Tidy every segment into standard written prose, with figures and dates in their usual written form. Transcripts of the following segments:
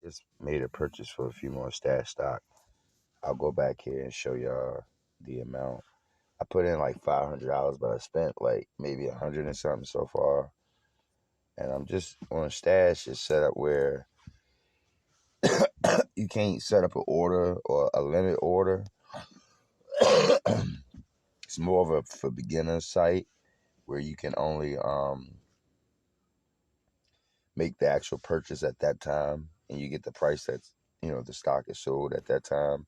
just made a purchase for a few more stash stock. I'll go back here and show y'all the amount. I put in like $500, but I spent like maybe 100 and something so far. And I'm just on stash is set up where you can't set up an order or a limit order. It's more of a for beginner site where you can only make the actual purchase at that time, and you get the price that's the stock is sold at that time.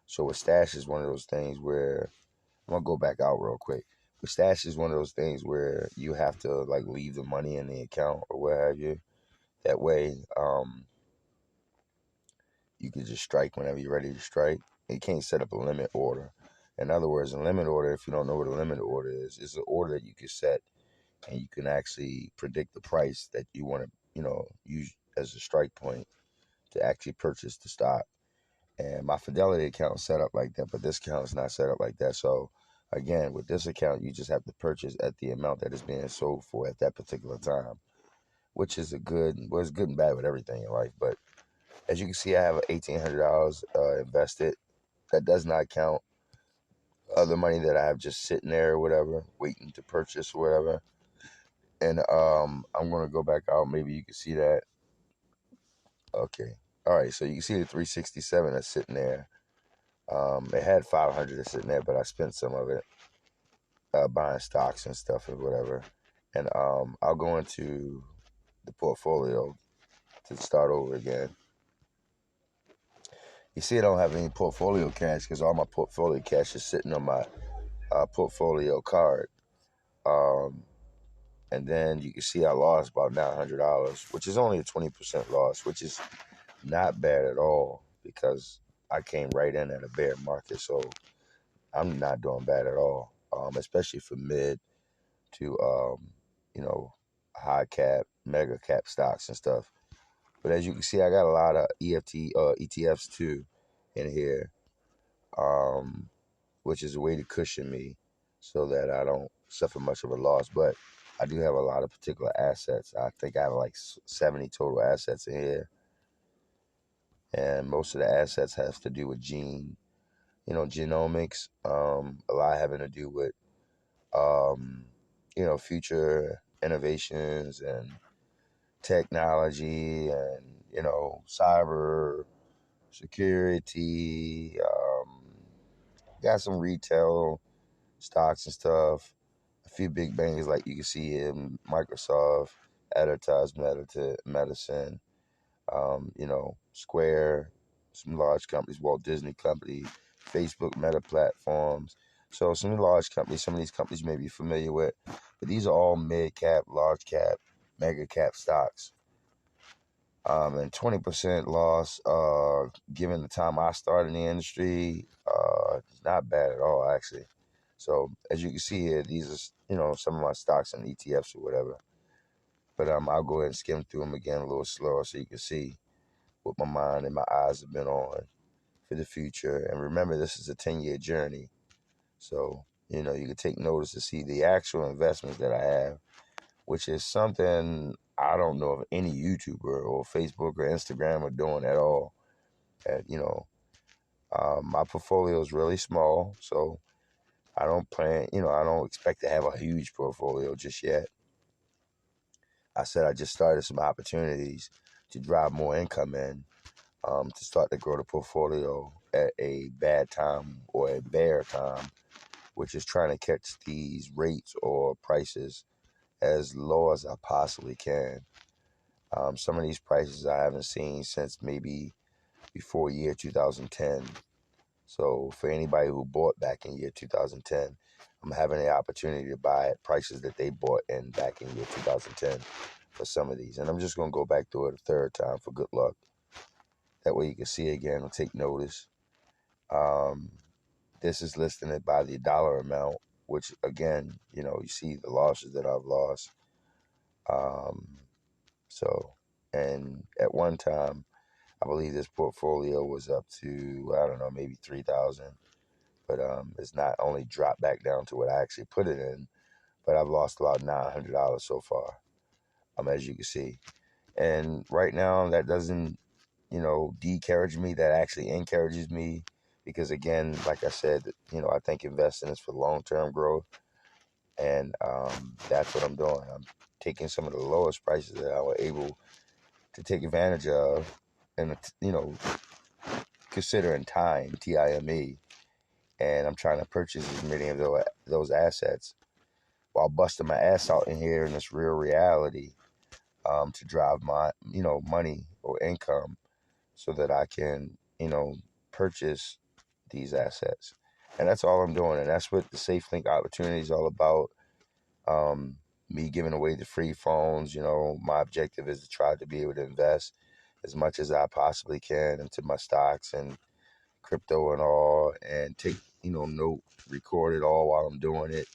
So with stash is one of those things where I'm gonna go back out real quick. But stash is one of those things where you have to like leave the money in the account or what have you. That way, you can just strike whenever you're ready to strike. You can't set up a limit order. In other words, a limit order, if you don't know what a limit order is an order that you can set and you can actually predict the price that you want to, use as a strike point to actually purchase the stock. And my Fidelity account is set up like that, but this account is not set up like that. So again, with this account, you just have to purchase at the amount that is being sold for at that particular time, which is it's good and bad with everything in life. But as you can see, I have $1,800 invested. That does not count other money that I have just sitting there or whatever, waiting to purchase or whatever. And I'm going to go back out. Maybe you can see that. Okay. All right. So you can see the 367 that's sitting there. It had 500 that's sitting there, but I spent some of it buying stocks and stuff or whatever. And I'll go into the portfolio to start over again. You see, I don't have any portfolio cash because all my portfolio cash is sitting on my portfolio card. Um, and then you can see I lost about $900, which is only a 20% loss, which is not bad at all because I came right in at a bear market. So I'm not doing bad at all, especially for mid to, high cap, mega cap stocks and stuff. But as you can see, I got a lot of ETFs too in here, um, which is a way to cushion me so that I don't suffer much of a loss. But I do have a lot of particular assets. I think I have like 70 total assets in here. And most of the assets has to do with genomics. A lot having to do with, um, future innovations and technology and, cyber security. Got some retail stocks and stuff. A few big bangers like you can see in Microsoft, Editas Medicine, Square, some large companies, Walt Disney Company, Facebook, Meta platforms. So some large companies, some of these companies you may be familiar with, but these are all mid cap, large cap, mega cap stocks. And 20% loss, given the time I started in the industry, it's not bad at all, actually. So as you can see here, these are, some of my stocks and ETFs or whatever. But I'll go ahead and skim through them again a little slower so you can see what my mind and my eyes have been on for the future. And remember, this is a 10-year journey. So, you can take notice to see the actual investments that I have, which is something I don't know if any YouTuber or Facebook or Instagram are doing at all. My portfolio is really small, so I don't plan, I don't expect to have a huge portfolio just yet. I said I just started some opportunities to drive more income in, to start to grow the portfolio at a bad time or a bear time, which is trying to catch these rates or prices as low as I possibly can. Some of these prices I haven't seen since maybe before year 2010. So for anybody who bought back in year 2010, I'm having the opportunity to buy at prices that they bought in back in year 2010 for some of these. And I'm just going to go back through it a third time for good luck. That way you can see again and take notice. Um, this is listing it by the dollar amount, which again, you see the losses that I've lost. Um, and at one time, I believe this portfolio was up to, I don't know, maybe 3,000. But it's not only dropped back down to what I actually put it in, but I've lost about $900 so far, as you can see. And right now, that doesn't de-encourage me, that actually encourages me. Because again, like I said, I think investing is for long-term growth. And that's what I'm doing. I'm taking some of the lowest prices that I was able to take advantage of, and considering time, TIME, and I'm trying to purchase as many of those assets while busting my ass out in here in this real reality, to drive my money or income so that I can purchase these assets. And that's all I'm doing, and that's what the SafeLink opportunity is all about. Um, Me giving away the free phones. My objective is to try to be able to invest as much as I possibly can into my stocks and crypto and all, and take note, record it all while I'm doing it,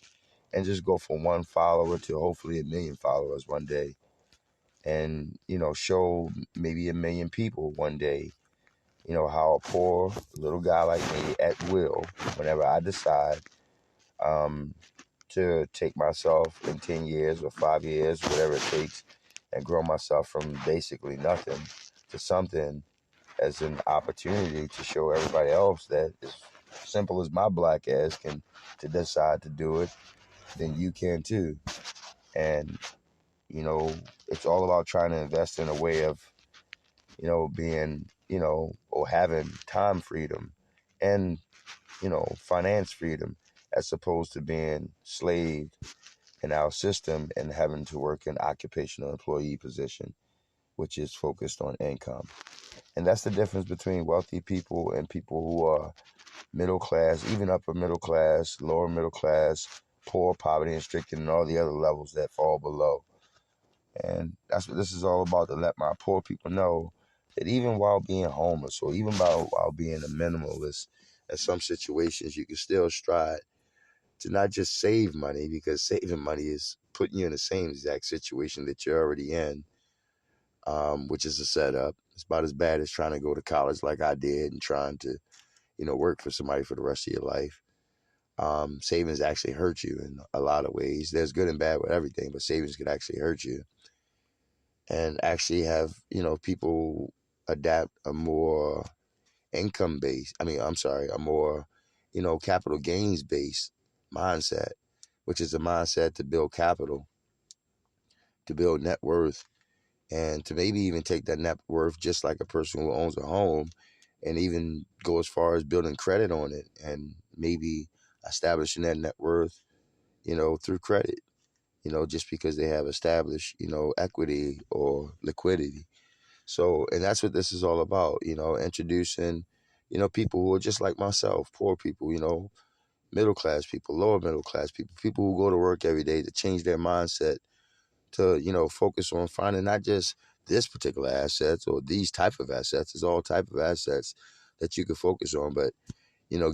and just go from one follower to hopefully 1 million followers one day, and show maybe 1 million people one day how a poor little guy like me at will, whenever I decide um, to take myself in 10 years or 5 years, whatever it takes, and grow myself from basically nothing to something, as an opportunity to show everybody else that as simple as my black ass can to decide to do it, then you can too. And, it's all about trying to invest in a way of, being, or having time freedom and, finance freedom, as opposed to being slaved in our system and having to work an occupational employee position, which is focused on income. And that's the difference between wealthy people and people who are middle class, even upper middle class, lower middle class, poor, poverty and stricken, and all the other levels that fall below. And that's what this is all about, to let my poor people know that even while being homeless, or even while being a minimalist, in some situations you can still strive to not just save money, because saving money is putting you in the same exact situation that you're already in, which is a setup. It's about as bad as trying to go to college like I did and trying to, work for somebody for the rest of your life. Savings actually hurt you in a lot of ways. There's good and bad with everything, but savings could actually hurt you, and actually have, people adapt a more income based, I'm sorry, a more, capital gains based mindset, which is a mindset to build capital, to build net worth, and to maybe even take that net worth, just like a person who owns a home, and even go as far as building credit on it, and maybe establishing that net worth, through credit, just because they have established, equity or liquidity. So, and that's what this is all about, introducing, people who are just like myself, poor people, middle class people, lower middle class people, people who go to work every day, to change their mindset, to focus on finding not just this particular assets or these type of assets. It's all type of assets that you can focus on. But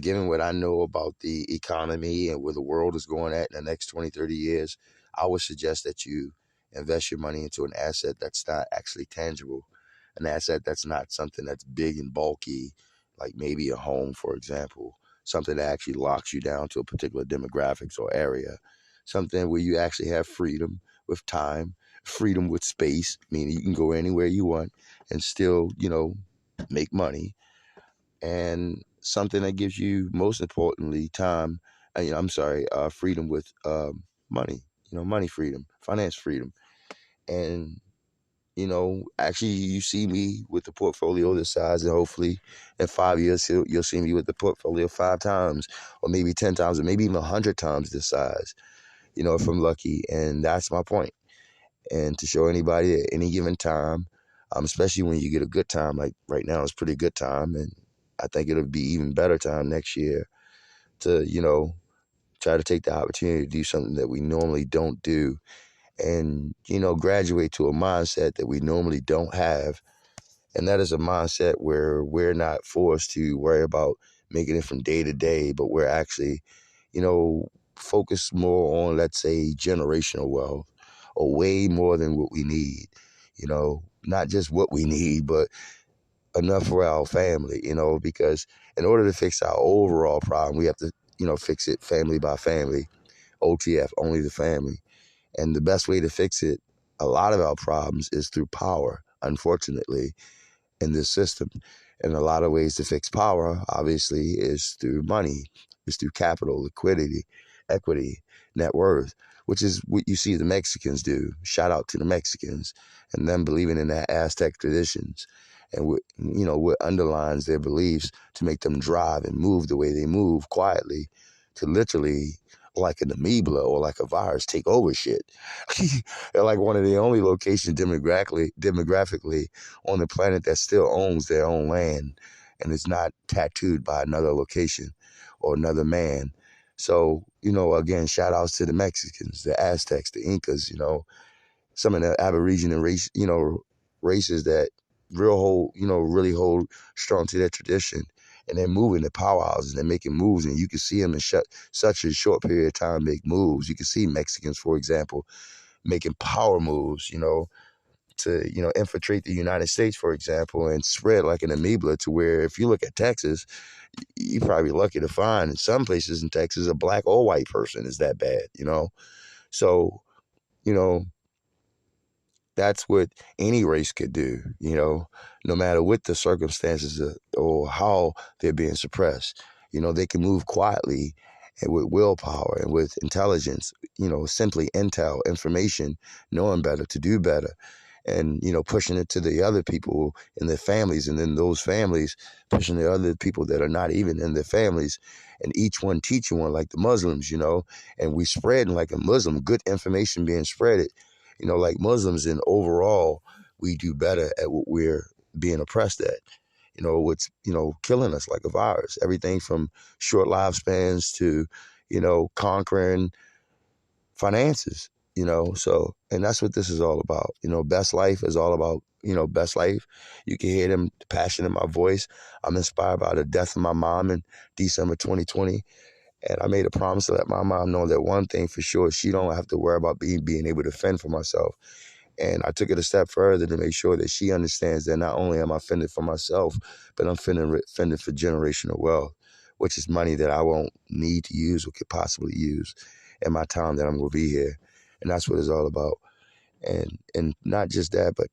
given what I know about the economy and where the world is going at in the next 20, 30 years, I would suggest that you invest your money into an asset that's not actually tangible, an asset that's not something that's big and bulky, like maybe a home, for example, something that actually locks you down to a particular demographics or area, something where you actually have freedom with time, freedom with space, meaning you can go anywhere you want and still, make money, and something that gives you, most importantly, time. I'm sorry, freedom with money. Money freedom, finance freedom, and actually, you see me with the portfolio this size, and hopefully, in 5 years, you'll see me with the portfolio 5 times, or maybe 10 times, or maybe even 100 times this size. If I'm lucky, and that's my point. And to show anybody at any given time, especially when you get a good time, like right now, it's pretty good time, and I think it'll be even better time next year to, try to take the opportunity to do something that we normally don't do, and, graduate to a mindset that we normally don't have. And that is a mindset where we're not forced to worry about making it from day to day, but we're actually, focused more on, let's say, generational wealth, or way more than what we need, not just what we need, but enough for our family, because in order to fix our overall problem, we have to, fix it family by family, OTF, only the family. And the best way to fix it, a lot of our problems, is through power, unfortunately. in this system. And a lot of ways to fix power, obviously, is through money, is through capital, liquidity, equity, net worth, which is what you see the Mexicans do. Shout out to the Mexicans and them believing in that Aztec traditions and what underlines their beliefs to make them drive and move the way they move quietly to literally like an amoeba or like a virus take over shit. They're like one of the only locations demographically on the planet that still owns their own land and is not tattooed by another location or another man. So, again, shout outs to the Mexicans, the Aztecs, the Incas, some of the Aboriginal races that really hold strong to their tradition. And they're moving the powerhouses. They're making moves, and you can see them in such a short period of time make moves. You can see Mexicans, for example, making power moves, to infiltrate the United States, for example, and spread like an amoeba to where if you look at Texas, you're probably lucky to find in some places in Texas a black or white person is that bad, So, you know, that's what any race could do, no matter what the circumstances or how they're being suppressed. They can move quietly and with willpower and with intelligence, simply intel, information, knowing better to do better and, pushing it to the other people in their families and then those families pushing the other people that are not even in their families and each one teaching one like the Muslims, and we spreading like a Muslim, good information being spreaded like Muslims, and overall, we do better at what we're being oppressed at. What's, killing us like a virus. Everything from short lifespans to, conquering finances, So, and that's what this is all about. Best Life is all about, best life. You can hear the passion in my voice. I'm inspired by the death of my mom in December 2020. And I made a promise to let my mom know that one thing for sure, she don't have to worry about being able to fend for myself. And I took it a step further to make sure that she understands that not only am I fending for myself, but I'm fending for generational wealth, which is money that I won't need to use or could possibly use in my time that I'm going to be here. And that's what it's all about. And not just that, but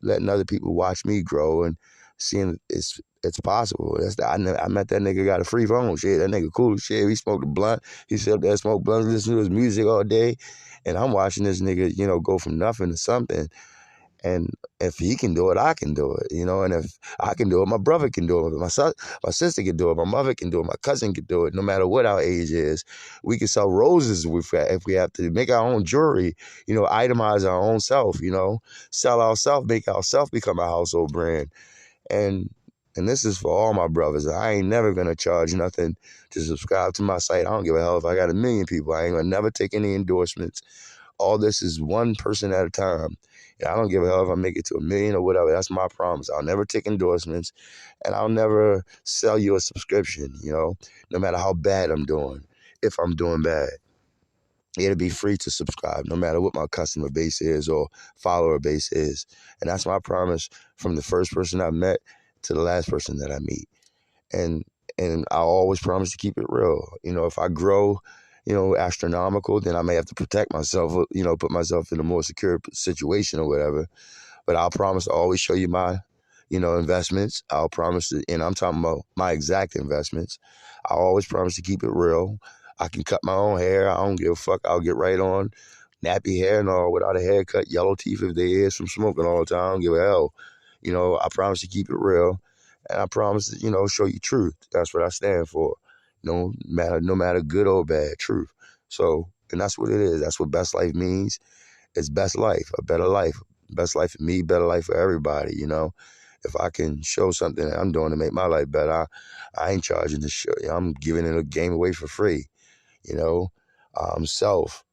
letting other people watch me grow and seeing it's possible. I met that nigga, got a free phone. Shit, that nigga cool as shit. He smoked a blunt. He sit up there, smoke blunts, listen to his music all day. And I'm watching this nigga, go from nothing to something. And if he can do it, I can do it, And if I can do it, my brother can do it. My sister can do it. My mother can do it. My cousin can do it. No matter what our age is, we can sell roses if we have to. Make our own jewelry, itemize our own self, sell ourselves, make ourselves become a household brand. And this is for all my brothers. I ain't never gonna charge nothing to subscribe to my site. I don't give a hell if I got 1 million people. I ain't gonna never take any endorsements. All this is one person at a time. I don't give a hell if I make it to 1 million or whatever. That's my promise. I'll never take endorsements, and I'll never sell you a subscription, no matter how bad I'm doing. If I'm doing bad, it'll be free to subscribe, no matter what my customer base is or follower base is. And that's my promise from the first person I met to the last person that I meet. And I always promise to keep it real. If I grow, astronomical, then I may have to protect myself, put myself in a more secure situation or whatever. But I'll promise to always show you my, investments. I'll promise to, and I'm talking about my exact investments. I always promise to keep it real. I can cut my own hair. I don't give a fuck. I'll get right on. Nappy hair and all without a haircut, yellow teeth if they is from smoking all the time. I don't give a hell. I promise to keep it real. And I promise to, show you truth. That's what I stand for. No matter good or bad, truth. So, and that's what it is. That's what best life means. It's best life, a better life. Best life for me, better life for everybody, If I can show something that I'm doing to make my life better, I ain't charging this shit. I'm giving it a game away for free, you know. Self,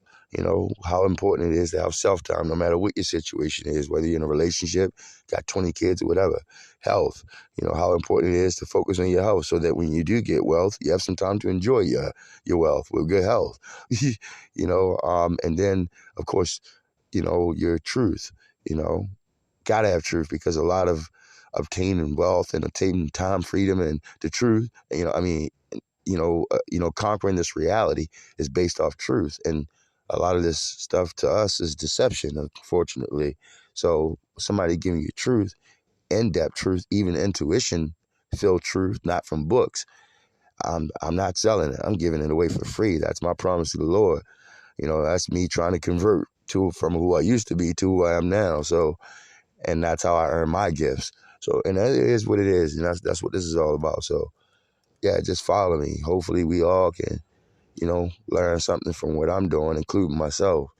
how important it is to have self-time, no matter what your situation is, whether you're in a relationship, got 20 kids or whatever. Health, how important it is to focus on your health so that when you do get wealth, you have some time to enjoy your wealth with good health, and then, of course, your truth, gotta have truth because a lot of obtaining wealth and obtaining time, freedom, and the truth, conquering this reality is based off truth. And a lot of this stuff to us is deception, unfortunately. So somebody giving you truth, in-depth truth, even intuition filled truth, not from books. I'm not selling it. I'm giving it away for free. That's my promise to the Lord. That's me trying to convert from who I used to be to who I am now. So, and that's how I earn my gifts. So, and that is what it is, and that's what this is all about. So, yeah, just follow me. Hopefully, we all can, learn something from what I'm doing, including myself.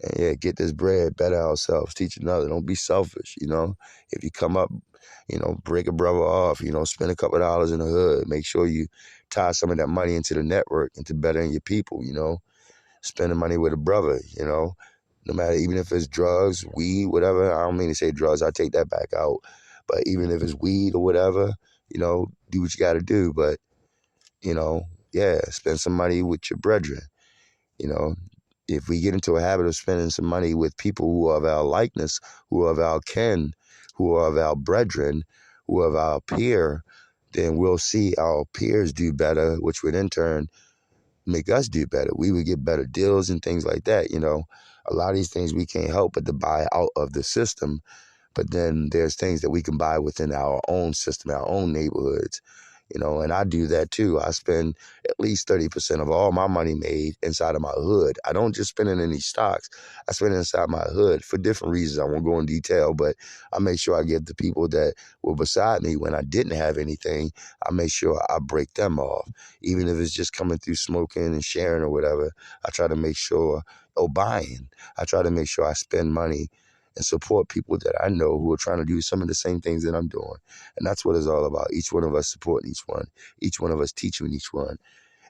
And yeah, get this bread, better ourselves, teach another. Don't be selfish. If you come up, break a brother off. Spend a couple of dollars in the hood. Make sure you tie some of that money into the network, into bettering your people. Spending money with a brother, no matter, even if it's drugs, weed, whatever. I don't mean to say drugs, I take that back out. But even if it's weed or whatever, do what you got to do. But, yeah, spend some money with your brethren. You know, if we get into a habit of spending some money with people who are of our likeness, who are of our kin, who are of our brethren, who are of our peer, then we'll see our peers do better, which would in turn make us do better. We would get better deals and things like that. A lot of these things we can't help but to buy out of the system. But then there's things that we can buy within our own system, our own neighborhoods. And I do that too. I spend at least 30% of all my money made inside of my hood. I don't just spend it in these stocks. I spend it inside my hood for different reasons. I won't go in detail, but I make sure I give the people that were beside me when I didn't have anything, I make sure I break them off. Even if it's just coming through smoking and sharing or whatever, I try to make sure, buying. I try to make sure I spend money and support people that I know who are trying to do some of the same things that I'm doing. And that's what it's all about. Each one of us supporting each one of us teaching each one.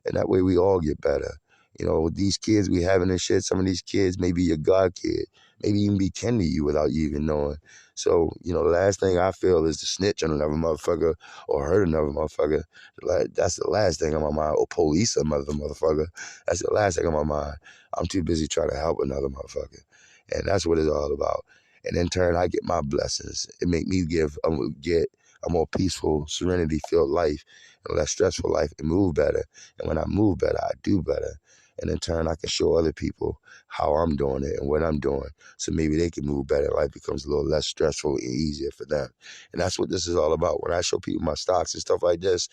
And that way we all get better. These kids we having this shit, some of these kids may be your God kid, maybe even be kin to you without you even knowing. So, the last thing I feel is to snitch on another motherfucker or hurt another motherfucker. That's the last thing on my mind. Or police another motherfucker. That's the last thing on my mind. I'm too busy trying to help another motherfucker. And that's what it's all about. And in turn, I get my blessings. It make me get a more peaceful, serenity-filled life, and a less stressful life, and move better. And when I move better, I do better. And in turn, I can show other people how I'm doing it and what I'm doing, so maybe they can move better. Life becomes a little less stressful and easier for them. And that's what this is all about. When I show people my stocks and stuff like this,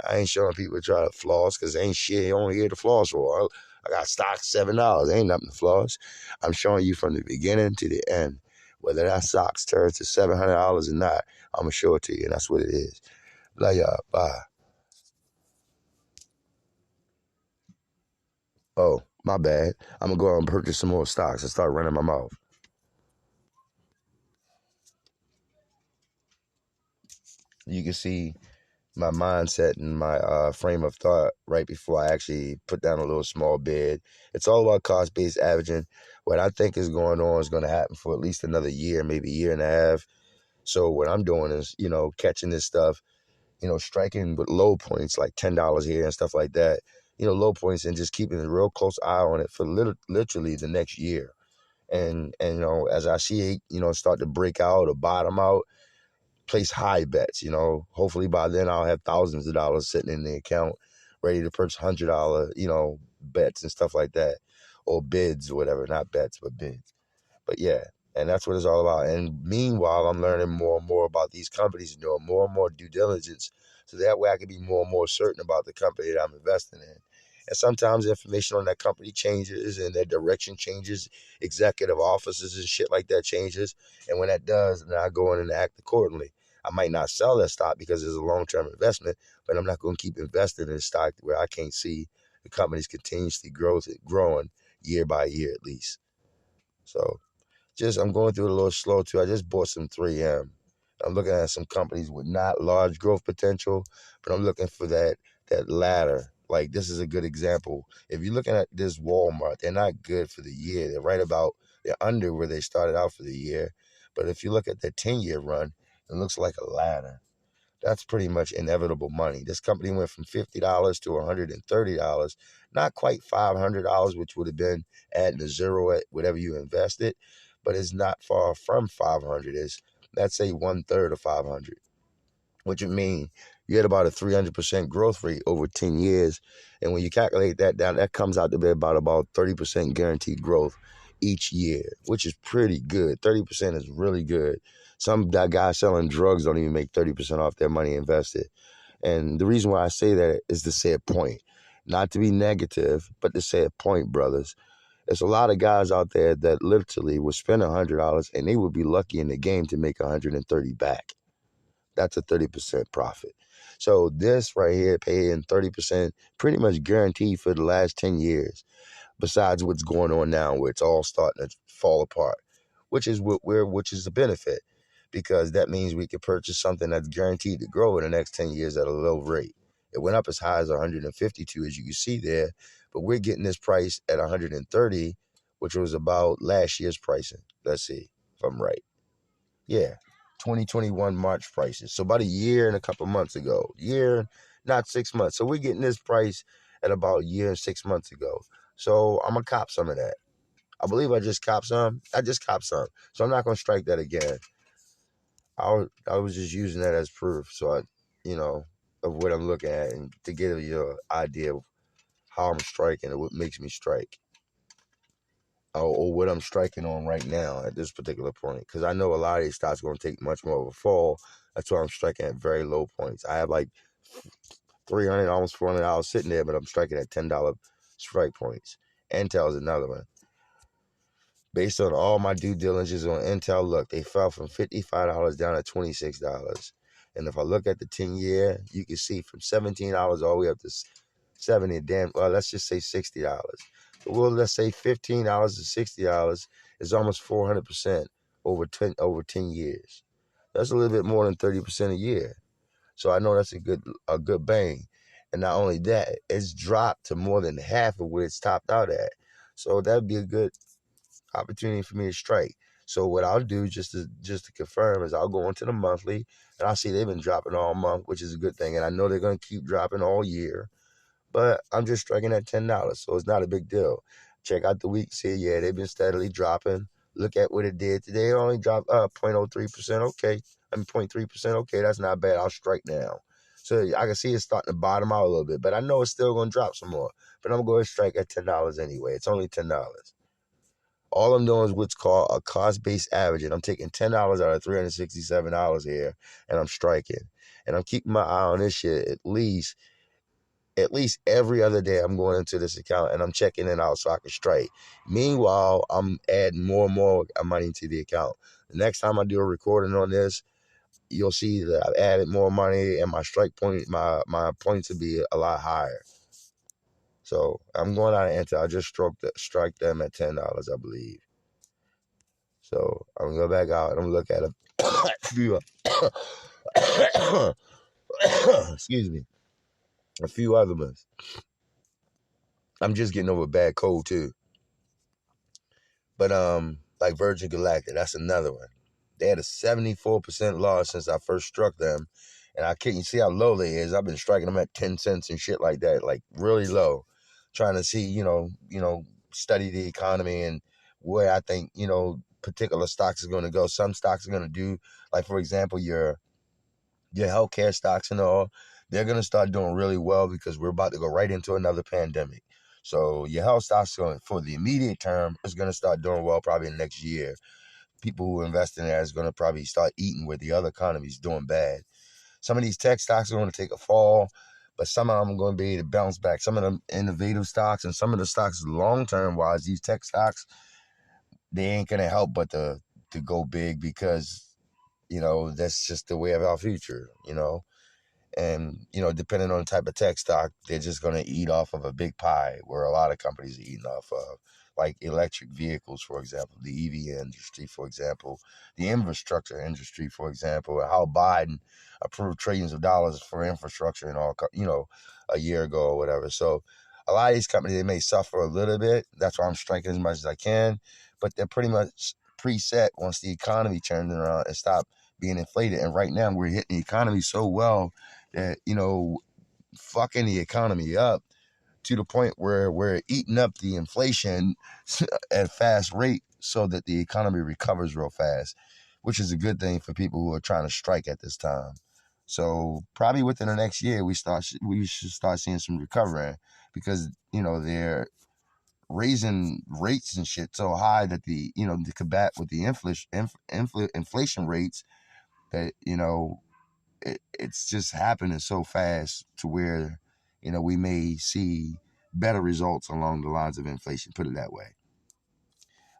I ain't showing people to try to floss, because ain't shit you only here to floss for. I got stock $7. Ain't nothing to floss. I'm showing you from the beginning to the end. Whether that stocks turns to $700 or not, I'm going to show it to you, and that's what it is. Love y'all. Bye. Oh, my bad. I'm going to go out and purchase some more stocks and start running my mouth. You can see my mindset and my frame of thought right before I actually put down a little small bid. It's all about cost-based averaging. What I think is going on is going to happen for at least another year, maybe a year and a half. So what I'm doing is, catching this stuff, striking with low points like $10 here and stuff like that. Low points, and just keeping a real close eye on it for literally the next year. And as I see it, start to break out or bottom out, place high bets. Hopefully by then I'll have thousands of dollars sitting in the account, ready to purchase $100, bets and stuff like that, or bids or whatever. Not bets, but bids. But yeah, and that's what it's all about. And meanwhile, I'm learning more and more about these companies and doing more and more due diligence, so that way I can be more and more certain about the company that I'm investing in. And sometimes information on that company changes and their direction changes, executive offices and shit like that changes. And when that does, then I go in and act accordingly. I might not sell that stock because it's a long-term investment, but I'm not going to keep investing in a stock where I can't see the company's continuously growing year by year at least. So I'm going through it a little slow too. I just bought some 3M. I'm looking at some companies with not large growth potential, but I'm looking for that ladder. Like, this is a good example. If you're looking at this Walmart, they're not good for the year. They're under where they started out for the year. But if you look at their 10-year run, it looks like a ladder. That's pretty much inevitable money. This company went from $50 to $130, not quite $500, which would have been adding a zero at whatever you invested, but it's not far from 500. It's, let's say, 1/3 of 500, which would mean you had about a 300% growth rate over 10 years. And when you calculate that down, that comes out to be about 30% guaranteed growth each year, which is pretty good. 30% is really good. Some guys selling drugs don't even make 30% off their money invested. And the reason why I say that is to say a point. Not to be negative, but to say a point, brothers. There's a lot of guys out there that literally would spend $100 and they would be lucky in the game to make 130 back. That's a 30% profit. So this right here, paying 30%, pretty much guaranteed for the last 10 years. Besides what's going on now, where it's all starting to fall apart, which is which is a benefit, because that means we could purchase something that's guaranteed to grow in the next 10 years at a low rate. It went up as high as 152, as you can see there, but we're getting this price at 130, which was about last year's pricing. Let's see if I'm right. Yeah, 2021 March prices. So about a year and a couple months ago. Year, not 6 months. So we're getting this price at about a year and 6 months ago. So I'm going to cop some of that. I believe I just copped some. I just copped some. So I'm not going to strike that again. I was just using that as proof. So of what I'm looking at, and to give you an idea of how I'm striking and what makes me strike. Or what I'm striking on right now at this particular point. Because I know a lot of these stocks are going to take much more of a fall. That's why I'm striking at very low points. I have like $300, almost $400 sitting there, but I'm striking at $10 strike points. Intel's another one. Based on all my due diligence on Intel, look, they fell from $55 down to $26. And if I look at the 10-year, you can see from $17 all the way up to 70. Well, let's just say $60. Well, let's say $15 to $60 is almost 400% over 10 years. That's a little bit more than 30% a year. So I know that's a good bang. And not only that, it's dropped to more than half of where it's topped out at. So that'd be a good opportunity for me to strike. So what I'll do just to confirm is I'll go into the monthly, and I see they've been dropping all month, which is a good thing. And I know they're going to keep dropping all year. But I'm just striking at $10, so it's not a big deal. Check out the week, see, yeah, they've been steadily dropping. Look at what it did today. It only dropped 0.03%. Okay, 0.3%. Okay, that's not bad. I'll strike now. So I can see it's starting to bottom out a little bit, but I know it's still going to drop some more. But I'm going to strike at $10 anyway. It's only $10. All I'm doing is what's called a cost-based averaging. I'm taking $10 out of $367 here, and I'm striking. And I'm keeping my eye on this shit at least every other day. I'm going into this account and I'm checking it out so I can strike. Meanwhile, I'm adding more and more money to the account. The next time I do a recording on this, you'll see that I've added more money and my strike point, my points will be a lot higher. So I'm going out of Intel. I just strike them at $10, I believe. So I'm gonna go back out and I'm gonna look at a few excuse me, a few other ones. I'm just getting over a bad cold too. But like Virgin Galactic, that's another one. They had a 74% loss since I first struck them. And I can't see how low they is. I've been striking them at 10 cents and shit like that, like really low. Trying to see, study the economy and where I think, particular stocks is going to go. Some stocks are going to do, like for example, your healthcare stocks and all, they're going to start doing really well because we're about to go right into another pandemic. So your health stocks going for the immediate term is going to start doing well probably in the next year. People who invest in that is going to probably start eating where the other economies doing bad. Some of these tech stocks are going to take a fall, but some of them are going to be able to bounce back. Some of them innovative stocks and some of the stocks long-term wise, these tech stocks, they ain't going to help but to go big because, that's just the way of our future, And, depending on the type of tech stock, they're just going to eat off of a big pie where a lot of companies are eating off of, like electric vehicles, for example, the EV industry, for example, the infrastructure industry, for example, and how Biden approved trillions of dollars for infrastructure and all, a year ago or whatever. So a lot of these companies, they may suffer a little bit. That's why I'm striking as much as I can, but they're pretty much preset once the economy turns around and stop being inflated. And right now we're hitting the economy so well that, fucking the economy up to the point where we're eating up the inflation at a fast rate so that the economy recovers real fast, which is a good thing for people who are trying to strike at this time. So probably within the next year, we should start seeing some recovery because, they're raising rates and shit so high that to combat with the inflation rates that it's just happening so fast to where we may see better results along the lines of inflation. Put it that way.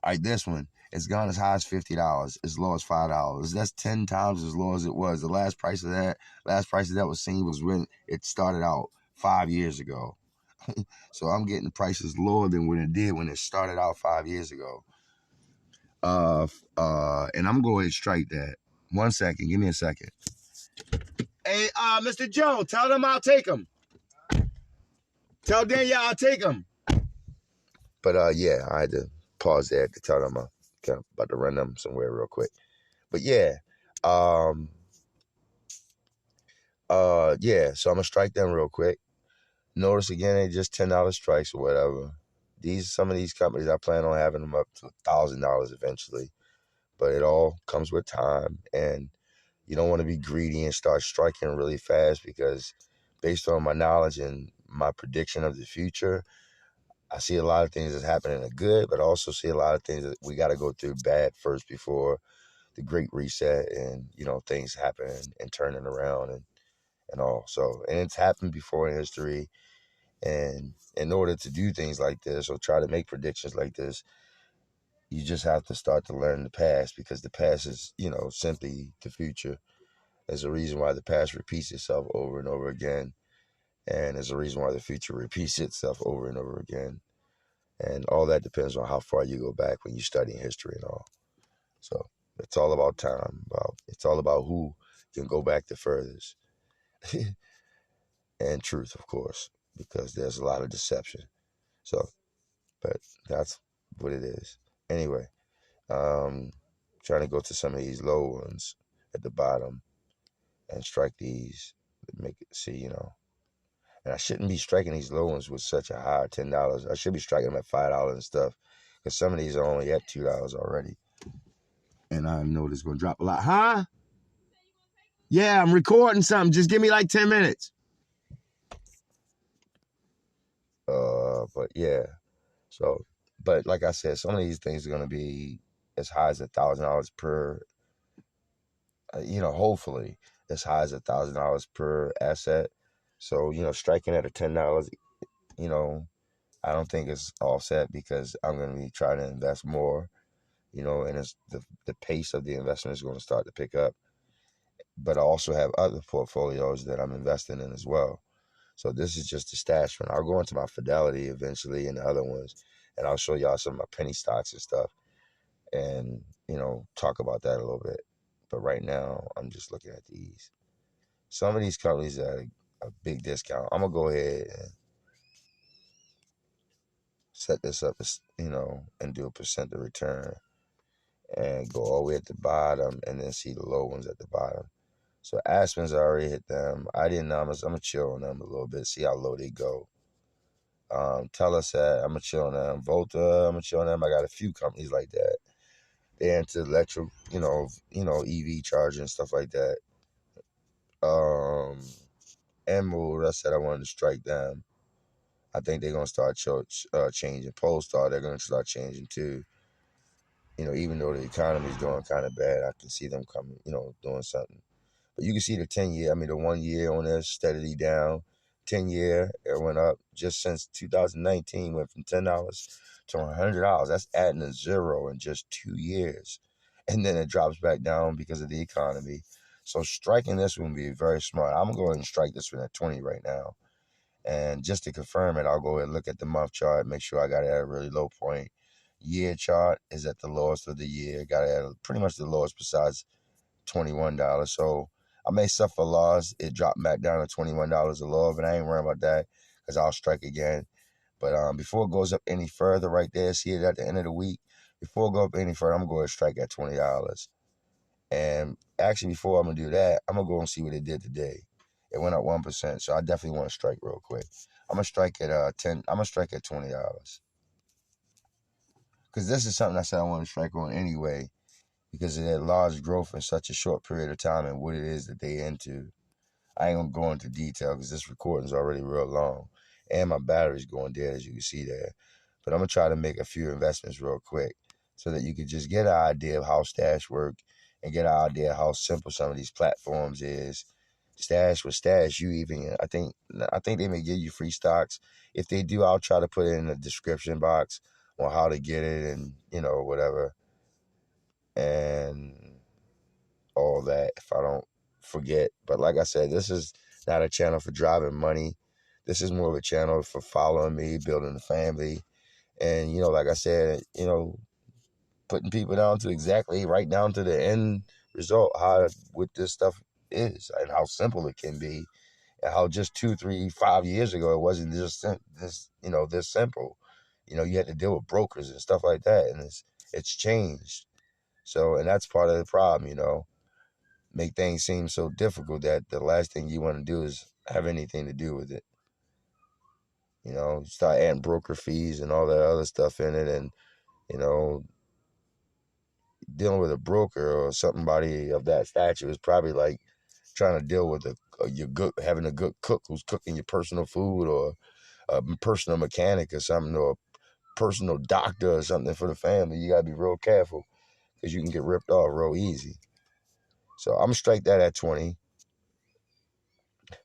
All right, this one, it's gone as high as $50, as low as $5. That's 10 times as low as it was. The last price of that was seen was when it started out 5 years ago. So I'm getting prices lower than what it did when it started out 5 years ago. And I'm going to strike that. 1 second, give me a second. Hey, Mr. Joe, tell them I'll take them. Tell Danielle I'll take them. But yeah, I had to pause there to tell them I'm kind of about to run them somewhere real quick. But yeah, yeah. So I'm gonna strike them real quick. Notice again, they just $10 strikes or whatever. Some of these companies, I plan on having them up to $1,000 eventually, but it all comes with time, and you don't want to be greedy and start striking really fast because, based on my knowledge and my prediction of the future, I see a lot of things that's happening that are good, but I also see a lot of things that we got to go through bad first before the great reset and things happening and turning around and all. So, and it's happened before in history. And in order to do things like this or try to make predictions like this, you just have to start to learn the past, because the past is, simply the future. There's a reason why the past repeats itself over and over again. And there's a reason why the future repeats itself over and over again. And all that depends on how far you go back when you study history and all. So it's all about time. It's all about who can go back the furthest. And truth, of course, because there's a lot of deception. So, but that's what it is. Anyway, trying to go to some of these low ones at the bottom and strike these, make it see, And I shouldn't be striking these low ones with such a high $10. I should be striking them at $5 and stuff, because some of these are only at $2 already. And I know it's going to drop a lot. Huh? Yeah, I'm recording something. Just give me like 10 minutes. But yeah. So, but like I said, some of these things are going to be as high as $1,000 per, hopefully as high as $1,000 per asset. So, striking at a $10, I don't think it's offset, because I'm going to be trying to invest more, and it's the pace of the investment is going to start to pick up. But I also have other portfolios that I'm investing in as well. So this is just a stash fund. I'll go into my Fidelity eventually and the other ones, and I'll show y'all some of my penny stocks and stuff, and talk about that a little bit. But right now, I'm just looking at these. Some of these companies at a big discount. I'm gonna go ahead and set this up, and do a percent of return, and go all the way at the bottom, and then see the low ones at the bottom. So Aspen's already hit them. I didn't know. I'm gonna chill on them a little bit, see how low they go. Telesat, I'm gonna chill on them. Volta, I'm gonna chill on them. I got a few companies like that. They're into electric, EV charging and stuff like that. Emerald, I said I wanted to strike them. I think they're gonna start changing. Polestar, they're gonna start changing too. Even though the economy is doing kind of bad, I can see them coming, doing something. But you can see the 10-year, the 1 year on there steadily down. 10-year, it went up just since 2019, went from $10 to $100. That's adding a zero in just 2 years. And then it drops back down because of the economy. So striking this one would be very smart. I'm going to go ahead and strike this one at 20 right now. And just to confirm it, I'll go ahead and look at the month chart, make sure I got it at a really low point. Year chart is at the lowest of the year. Got it at pretty much the lowest besides $21. So I may suffer a loss. It dropped back down to $21 a low, but I ain't worrying about that, because I'll strike again. But before it goes up any further, right there, see it at the end of the week. Before it goes up any further, I'm going to strike at $20. And actually, before I'm going to do that, I'm going to go and see what it did today. It went up 1%, so I definitely want to strike real quick. I'm going to strike at 10. I'm going to strike at $20. Because this is something I said I want to strike on anyway, because of that large growth in such a short period of time and what it is that they into. I ain't gonna go into detail because this recording's already real long, and my battery's going dead, as you can see there. But I'm gonna try to make a few investments real quick so that you could just get an idea of how Stash work and get an idea of how simple some of these platforms is. Stash with Stash, you even I think they may give you free stocks. If they do, I'll try to put it in the description box on how to get it and whatever and all that if I don't forget. But like I said, this is not a channel for driving money. This is more of a channel for following me, building a family, and like I said, putting people down to exactly right down to the end result, how what this stuff is and how simple it can be, and how just 2, 3, 5 years ago it wasn't just this simple. You had to deal with brokers and stuff like that, and it's changed. So, and that's part of the problem, make things seem so difficult that the last thing you want to do is have anything to do with it. Start adding broker fees and all that other stuff in it, and you know, dealing with a broker or somebody of that stature is probably like trying to deal with having a good cook who's cooking your personal food, or a personal mechanic or something, or a personal doctor or something for the family. You gotta be real careful because you can get ripped off real easy. So I'm gonna strike that at 20.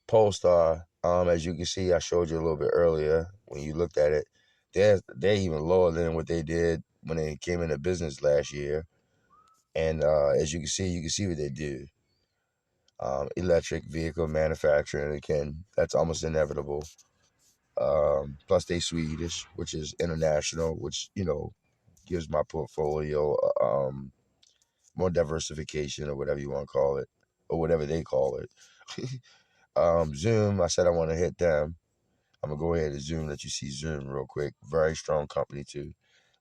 Polestar, as you can see, I showed you a little bit earlier when you looked at it. They're even lower than what they did when they came into business last year. And as you can see what they do. Electric vehicle manufacturing, again, that's almost inevitable. Plus they Swedish, which is international, which gives my portfolio more diversification, or whatever you want to call it, or whatever they call it. Zoom, I said I want to hit them. I'm gonna go ahead and Zoom, let you see Zoom real quick. Very strong company too.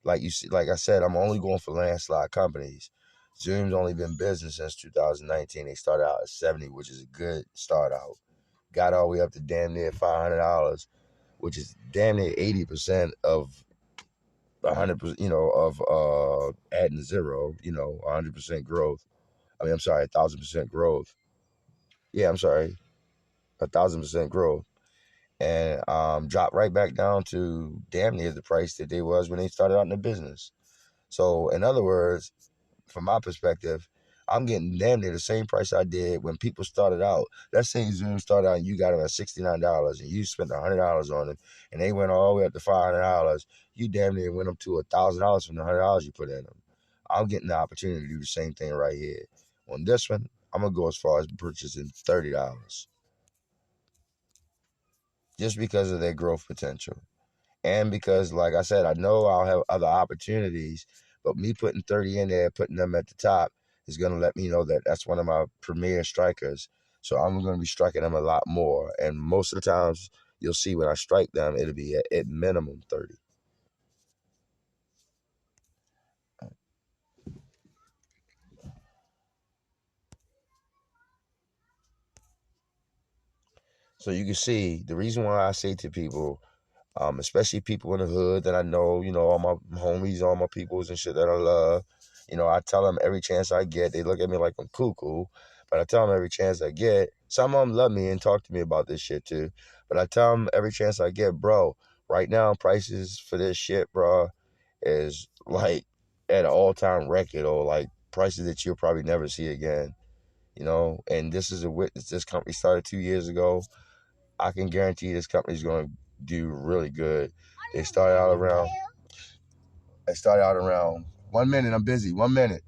Like you see, like I said, I'm only going for landslide companies. Zoom's only been in business since 2019. They started out at 70, which is a good start out. Got all the way up to damn near $500, which is damn near 80% of 100%, of adding zero, 100% growth. I mean, I'm sorry, 1,000% growth. Yeah, I'm sorry, 1,000% growth. And dropped right back down to damn near the price that they was when they started out in the business. So, in other words, from my perspective, I'm getting damn near the same price I did when people started out. Let's say Zoom started out and you got them at $69 and you spent $100 on it, and they went all the way up to $500. You damn near went up to $1,000 from the $100 you put in them. I'm getting the opportunity to do the same thing right here. On this one, I'm gonna go as far as purchasing $30, just because of their growth potential. And because, like I said, I know I'll have other opportunities, but me putting 30 in there, putting them at the top, is going to let me know that that's one of my premier strikers. So I'm going to be striking them a lot more. And most of the times, you'll see when I strike them, it'll be at minimum 30. So you can see the reason why I say to people, especially people in the hood that I know, all my homies, all my peoples and shit that I love. I tell them every chance I get. They look at me like I'm cuckoo, but I tell them every chance I get. Some of them love me and talk to me about this shit too, but I tell them every chance I get, bro. Right now, prices for this shit, bro, is like at an all-time record, or like prices that you'll probably never see again. And this is a witness. This company started 2 years ago. I can guarantee this company's going to do really good. They started out around. They started out around 1 minute. I'm busy. 1 minute.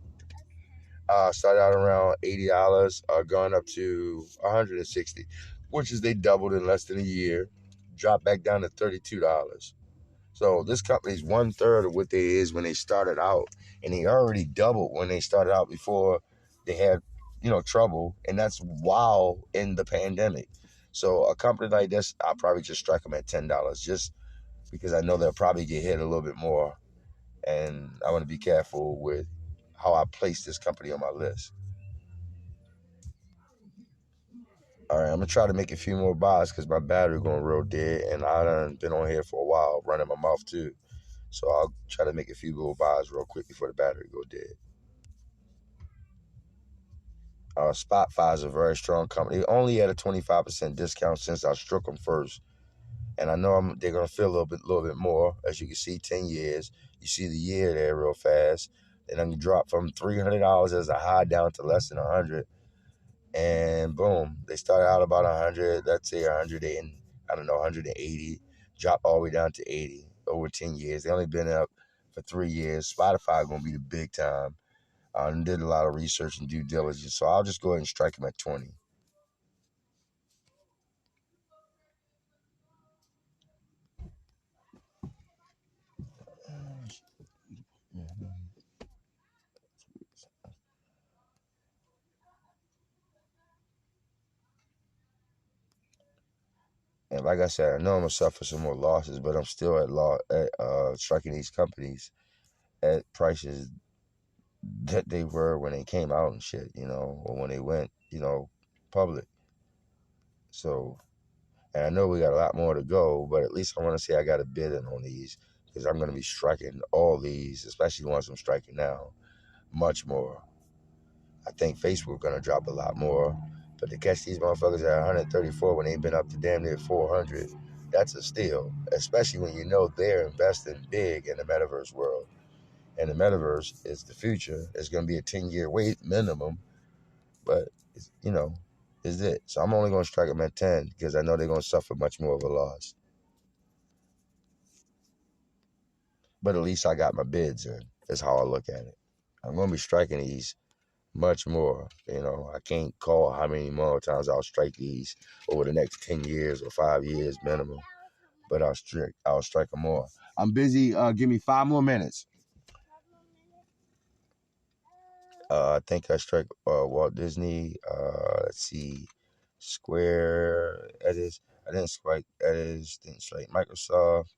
Started out around $80, going up to 160, which is they doubled in less than a year. Dropped back down to $32. So this company's 1/3 of what they is when they started out, and they already doubled when they started out before they had, trouble, and that's while in the pandemic. So a company like this, I'll probably just strike them at $10, just because I know they'll probably get hit a little bit more, and I want to be careful with how I place this company on my list. All right, I'm gonna try to make a few more buys because my battery going real dead, and I done been on here for a while, running my mouth too. So I'll try to make a few little buys real quick before the battery go dead. Spotify is a very strong company. Only at a 25% discount since I struck them first. And I know they're gonna feel little bit more. As you can see, 10 years. You see the year there real fast. And then you drop from $300 as a high down to less than 100, and boom, they started out about 100. Let's say 100 and I don't know 180, drop all the way down to 80 over 10 years. They only been up for 3 years. Spotify gonna be the big time. I did a lot of research and due diligence, so I'll just go ahead and strike them at 20. And like I said, I know I'm gonna suffer some more losses, but I'm still at striking these companies at prices that they were when they came out and shit, or when they went, public. So, and I know we got a lot more to go, but at least I want to say I got a bid in on these because I'm going to be striking all these, especially the ones I'm striking now, much more. I think Facebook going to drop a lot more, but to catch these motherfuckers at 134 when they've been up to damn near 400, that's a steal, especially when you know they're investing big in the metaverse world. And the metaverse is the future. It's going to be a 10-year wait minimum, but is it. So I'm only going to strike them at 10 because I know they're going to suffer much more of a loss. But at least I got my bids in. That's how I look at it. I'm going to be striking these much more. I can't call how many more times I'll strike these over the next 10 years or 5 years minimum. But I'll strike them more. I'm busy. Give me 5 more minutes. I think I strike Walt Disney. Let's see. Square, Edis. I didn't strike Edis. Didn't strike Microsoft.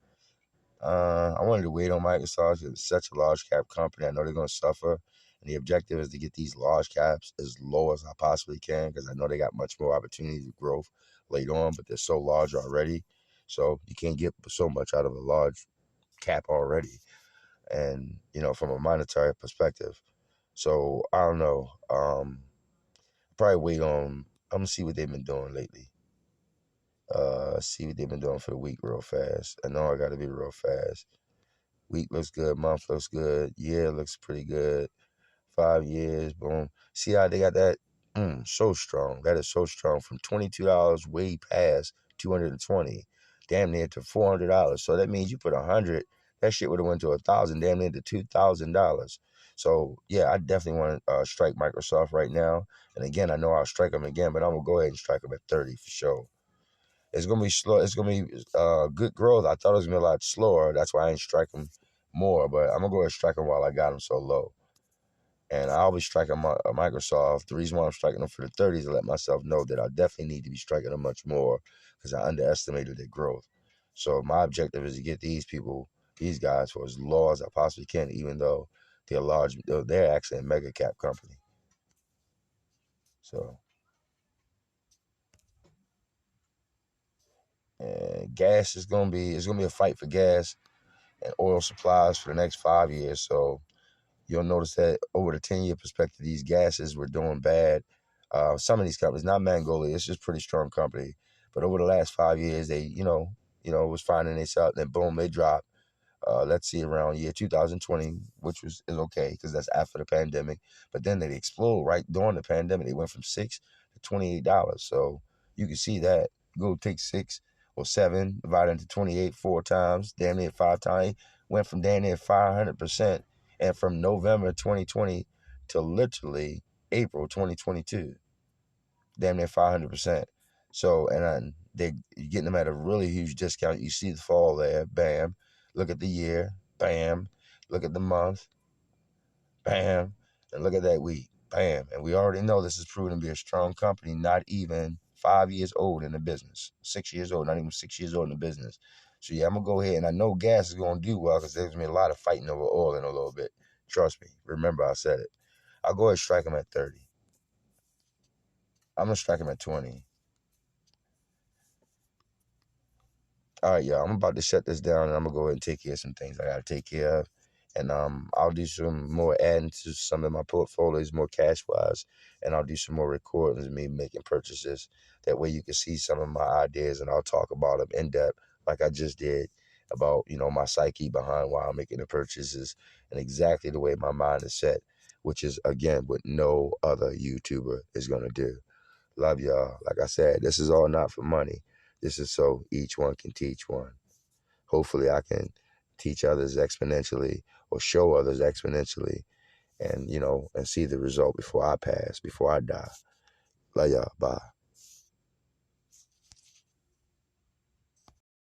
I wanted to wait on Microsoft. It's such a large cap company. I know they're going to suffer. And the objective is to get these large caps as low as I possibly can because I know they got much more opportunity for growth later on, but they're so large already. So you can't get so much out of a large cap already. And, from a monetary perspective. So I don't know. Probably wait on, I'm going to see what they've been doing lately. See what they've been doing for the week real fast. I know I got to be real fast. Week looks good. Month looks good. Year looks pretty good. 5 years. Boom. See how they got that? So strong. That is so strong. From $22 way past 220, damn near to $400. So that means you put 100. That shit would have went to 1,000, damn near to $2,000. So yeah, I definitely want to strike Microsoft right now. And again, I know I'll strike them again, but I'm gonna go ahead and strike them at 30 for sure. It's gonna be slow. It's gonna be good growth. I thought it was gonna be a lot slower. That's why I ain't striking more. But I'm gonna go ahead and strike them while I got them so low. And I'll be striking Microsoft. The reason why I'm striking them for the 30s is to let myself know that I definitely need to be striking them much more because I underestimated their growth. So my objective is to get these guys, for as low as I possibly can, even though they're large. They're actually a mega cap company. So, and gas is gonna be a fight for gas and oil supplies for the next 5 years. So you'll notice that over the 10-year perspective, these gases were doing bad. Some of these companies, not Magnolia, it's just a pretty strong company. But over the last 5 years, they, was finding themselves, and then boom, they dropped. Let's see, around year 2020, which is okay because that's after the pandemic. But then they explode right during the pandemic. They went from $6 to $28. So you can see that. Go take 6 or 7, divide it into 28 4 times, damn near 5 times. Went from damn near 500%, and from November 2020 to literally April 2022, damn near 500%. So, and they're getting them at a really huge discount. You see the fall there, bam. Look at the year, bam. Look at the month, bam. And look at that week, bam. And we already know this is proven to be a strong company, not even 5 years old in the business, 6 years old, not even 6 years old in the business. So yeah, I'm gonna go ahead, and I know gas is gonna do well because there's gonna be a lot of fighting over oil in a little bit. Trust me. Remember, I said it. I'll go ahead and strike them at 30. I'm gonna strike them at 20. All right, y'all. I'm about to shut this down, and I'm gonna go ahead and take care of some things I gotta take care of, and I'll do some more adding to some of my portfolios, more cash wise, and I'll do some more recordings of me making purchases. That way, you can see some of my ideas, and I'll talk about them in depth like I just did about, my psyche behind why I'm making the purchases and exactly the way my mind is set, which is, again, what no other YouTuber is going to do. Love y'all. Like I said, this is all not for money. This is so each one can teach one. Hopefully I can teach others exponentially or show others exponentially and, and see the result before I pass, before I die. Love y'all. Bye.